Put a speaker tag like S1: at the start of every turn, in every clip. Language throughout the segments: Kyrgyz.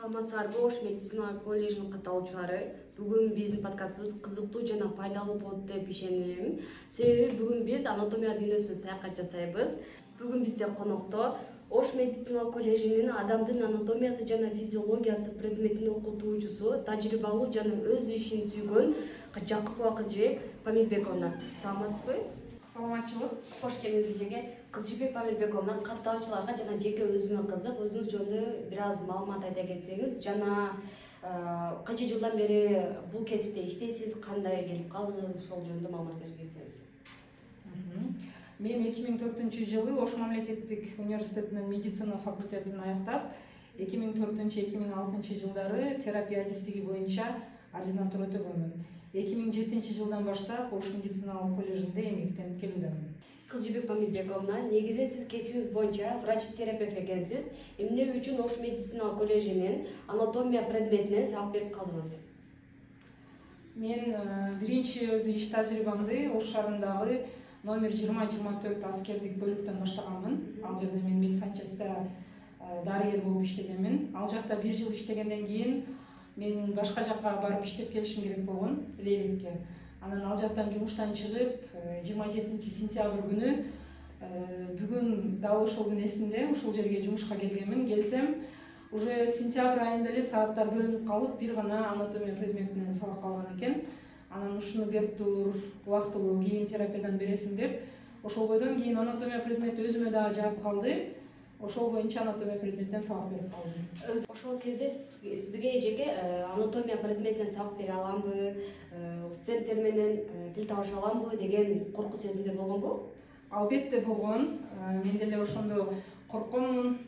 S1: Саламатсыздарбы, Ош медицина коллежинин катталуучулары. Бүгүн биздин подкастыбыз кызыктуу жана пайдалуу болот деп ишенем. Себеби бүгүн биз анатомия дүйнөсүнө саякат жасайбыз. Бүгүн бизде конокто Ош медицина коллежинин адамдын анатомиясы жана физиологиясы предметинин окутуучусу, тажрыйбалуу жана өз ишин сүйгөн Жакупова Кызжибек Памирбековна. Саламатсызбы?
S2: Саламатчылык.
S1: Кош келиңиз эжеге. Кызжибек Памирбековна каттаочуларга жана жеке өзүмө кызык, өзүңүз жөнүндө бир аз маалымат айта кетсеңиз, жана канча жылдан бери бул кесипте иштейсиз, кандай келип калдыңыз, ошол жөнүндө маалымат берип кетсеңиз.
S2: Мен 2004-жылы Ош мамлекеттик университетинин медицина факультетин аяктап, 2004-2006 жылдары терапия адистиги боюнча ординатура өтөгөнмүн. 2007 жылдан баштап Ош медициналык коллежинде эмгектенип келүүдөмүн.
S1: Кызжибек Памирбековна, негизи сиз кесибиңиз боюнча врач-терапевт экенсиз. Эмне үчүн Ош медициналык коллежинин анатомия предметине сабак берип калдыңыз?
S2: Мен биринчи өзү иш тажрыйбамды Ош шаарындагы номер 20-24 аскердик бөлүктөн баштаганмын. Ал жерде мен медсанчаста дарыгер болуп иштегенмин. Ал жакта 1 жыл иштегенден кийин мен башка жакка барып иштеп келишим керек болгон, Лейлекке. Анан ал жактан жумуштан чыгып, 27 сентябрь күнү, бүгүн дал ошол күн эсимде, ушул жерге жумушка келгенмин. Келсем, уже сентябрь айында эле сааттар бөлүнүп калып, бир гана анатомия предметинен сабак калган экен. Анан ушуну берип тур, убактылуу кийин терапиядан бересиң деп, ошол бойдон кийин анатомия предмети өзүмө дагы жаап калды. Ошол боюнча анатомия предметинен сабак берип калдым.
S1: Ошол кезде сизге эжеке анатомия предметинен сабак бере аламбы, студенттер менен тил табыша аламбы деген коркуу сезимдер болгонбу?
S2: Албетте болгон. Мен деле ошондо коркконмун.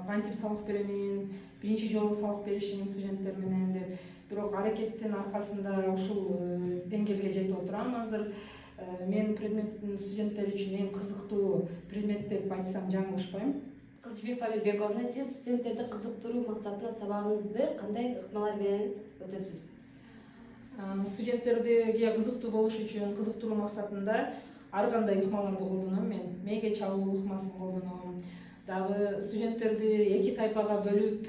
S2: Кантип сабак беремин, биринчи жолу сабак беришим студенттер менен деп. Бирок аракеттин аркасында ушул деңгээлге жетип отурам азыр. Мен предметтин студенттер үчүн эң кызыктуу предмет деп айтсам жаңылышпайм.
S1: Кызжибек Памирбековна, сиз студенттерди кызыктыруу максатында сабагыңызды кандай ыкмалар менен өтөсүз?
S2: Студенттерге кызыктуу болуш үчүн кызыктыруу максатында ар кандай ыкмаларды колдоном мен. Мээге чабуу ыкмасын колдоном. Дагы студенттерди эки тайпага бөлүп,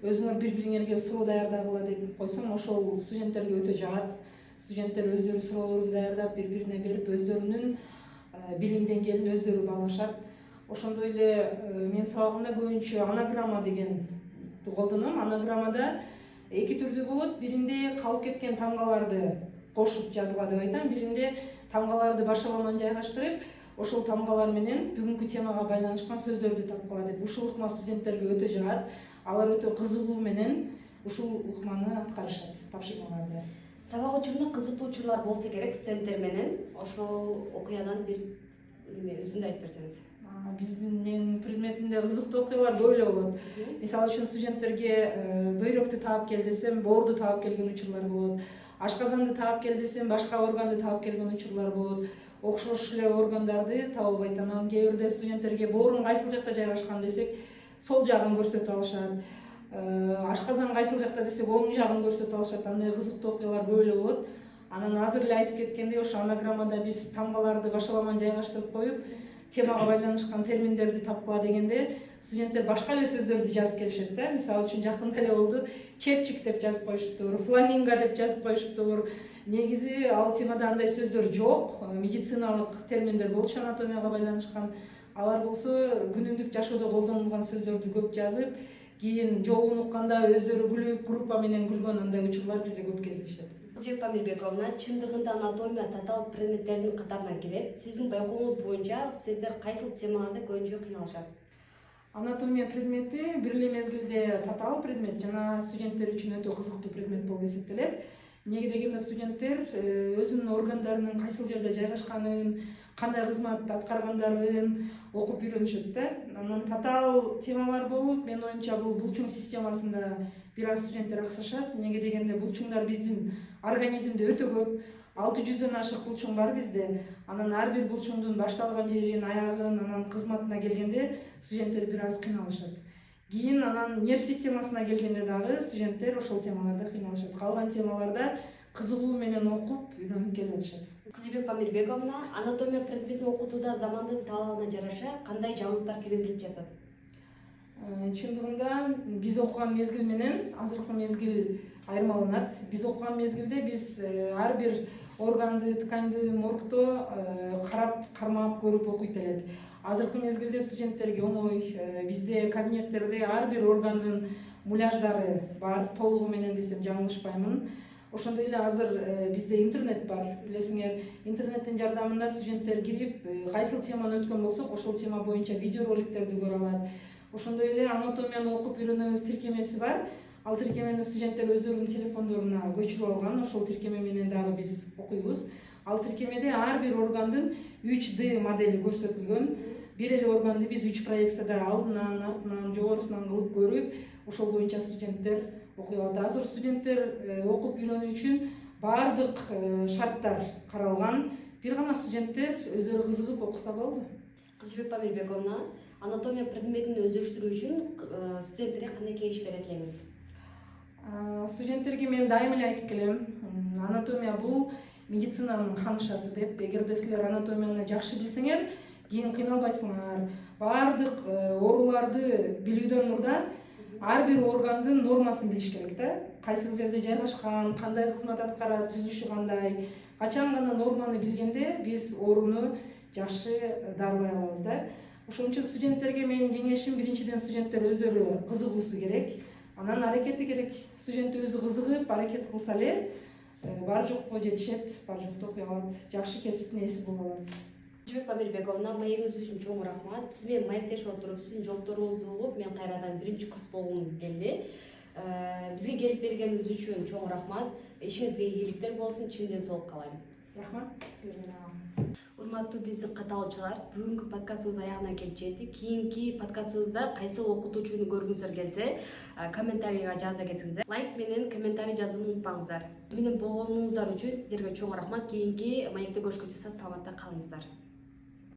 S2: өзүңөр бири-бириңерге суроо даярдагыла деп койсом, ошол студенттерге өтө жагат. Студенттер өздөрү суроолорун даярдап, бири-бирине берип, өздөрүнүн билим деңгээлин өздөрү баалашат. Ошондой эле мен сабагымда көбүнчө анаграмма деген колдоном. Анаграммада эки түрдүү болот. Биринде калып кеткен тамгаларды кошуп жазгыла деп айтам, биринде тамгаларды башаламан жайгаштырып, ошол тамгалар менен бүгүнкү темага байланышкан сөздөрдү тапкыла деп. Ушул ыкма студенттерге өтө жагат. Алар өтө кызыгуу менен ушул ыкманы аткарышат, тапшырмаларды.
S1: Сабак учурунда кызыктуу учурлар болсо керек студенттер менен. Ошол окуядан бир өзүндү айтып берсеңиз.
S2: Биздин мен предметинде кызыктуу окуялар көп эле болот. Мисалы үчүн студенттерге бөйрөктү таап кел десем, боорду таап келген учурлар болот. Ашказанды таап кел десем, башка органды таап келген учурлар болот. Окшош эле органдарды таап албайт. Анан кээ бирде студенттерге боорун кайсыл жакта жайгашкан десек, сол жагын көрсөтүп алышат. Ашказан кайсыл жакта десек, оң жагын көрсөтүп алышат. Андай кызыктуу окуялар көп эле болот. Анан азыр эле айтып кеткендей, ошо анаграммада биз тамгаларды башаламан жайгаштырып коюп, темага байланышкан терминдерди тапкыла дегенде, студенттер башка эле сөздөрдү жазып келишет да. Мисалы үчүн жакында эле болду, чепчик деп жазып коюшуптур, фламинго деп жазып коюшуптур. Негизи ал темада андай сөздөр жок. Медициналык терминдер болчу анатомияга байланышкан. Алар болсо күнүмдүк жашоодо колдонулган сөздөрдү көп жазып, кийин жообун укканда өздөрү күлүп, группа менен күлгөн андай учурлар бизде көп кездешет.
S1: Кызжибек Памирбековна, чындыгында анатомия татаал предметтердин катарына кирет. Сиздин байкооңуз боюнча студенттер кайсыл темаларда көбүнчө кыйналышат?
S2: Анатомия предмети бир эле мезгилде татаал предмет жана студенттер үчүн өтө кызыктуу предмет болуп эсептелет. Эмнеге дегенде студенттер өзүнүн органдарынын кайсыл жерде жайгашканын, кандай кызмат аткаргандарын окуп үйрөнүшөт да. Анан татаал темалар болуп, мен оюмча бул булчуң системасында бир аз студенттер аксашат. Эмнеге дегенде булчуңдар биздин организмде өтө көп. 600дөн ашык булчуң бар бизде. Анан ар бир булчуңдун башталган жерин, аягын, анан кызматына келгенде студенттер бир аз кыйналышат. Кийин анан нерв системасына келгенде дагы студенттер ошол темаларда кыйналышат. Калган темаларда кызыгуу менен окуп, үйрөнүп келип атышат.
S1: Кызжибек Памирбековна, анатомия предметин окутууда замандын талабына жараша кандай жаңылыктар киргизилип жатат?
S2: Чындыгында биз окуган мезгил менен азыркы мезгил айырмаланат. Биз окуган мезгилде биз ар бир органды, тканьды моргто карап, кармап көрүп окуйт элек. Азыркы мезгилде студенттерге оңой. Бизде кабинеттерде ар бир органдын муляждары бар, толугу менен десем жаңылышпаймын. Ошондой эле азыр бизде интернет бар. Билесиңер, интернеттин жардамында студенттер кирип, кайсыл теманы өткөн болсок, ошол тема боюнча видео роликтерди көрө алат. Ошондой эле анатомияны окуп үйрөнөбүз тиркемеси бар. Ал тиркемени студенттер өздөрүнүн телефондоруна көчүрүп алган. Ошол тиркеме менен дагы биз окуйбуз. Ал тиркемеде ар бир органдын 3D модели көрсөтүлгөн. Бир эле органды биз 3 проекцияда алдынан, артынан, жогорусунан кылып көрүп, ошол боюнча студенттер окуй алат. Азыр студенттер окуп үйрөнүү үчүн баардык шарттар каралган. Бир гана студенттер өздөрү кызыгып окуса болду.
S1: Кызжыбек Памирбековна, анатомия предметин өздөштүрүү үчүн студенттерге кандай кеңеш берет элеңиз?
S2: Студенттерге мен дайым эле айтып келем, анатомия бул медицинанын ханышасы деп. Эгерде силер анатомияны жакшы билсеңер, кийин кыйналбайсыңар. Баардык ооруларды билүүдөн мурда ар бир органдын нормасын билиш керек да. Кайсыл жерде жайгашкан, кандай кызмат аткарат, түзүлүшү кандай. Качан гана норманы билгенде биз ооруну жакшы дарылай алабыз да. Ошон үчүн студенттерге менин кеңешим биринчиден студенттер өздөрү кызыгуусу керек. Анан аракети керек. Студент өзү кызыгып, аракет кылса эле бар жокко жетишет, бар жокто окуй алат, жакшы кесиптин ээси боло алат.
S1: Кызжыбек Памирбековна, маегиңиз үчүн чоң рахмат. Сиз менен маектешип отуруп, сиздин жоопторуңузду угуп, мен кайрадан биринчи курс болгум келди. Бизге келип бергениңиз үчүн чоң рахмат. Ишиңизге ийгиликтер болсун, чын ден соолук каалайм.
S2: Рахмат силерге.
S1: Урматтуу биздин каталуучулар, бүгүнкү подкастыбыз аягына келип жетти. Кийинки подкастыбызда кайсы окутуучуну көргүңүздөр келсе, комментарийга жаза кетиңиздер. Лайк менен комментарий жазууну унутпаңыздар. Менен болгонуңуздар үчүн сиздерге чоң рахмат. Кийинки маекте көрүшкөнчө саламатта калыңыздар.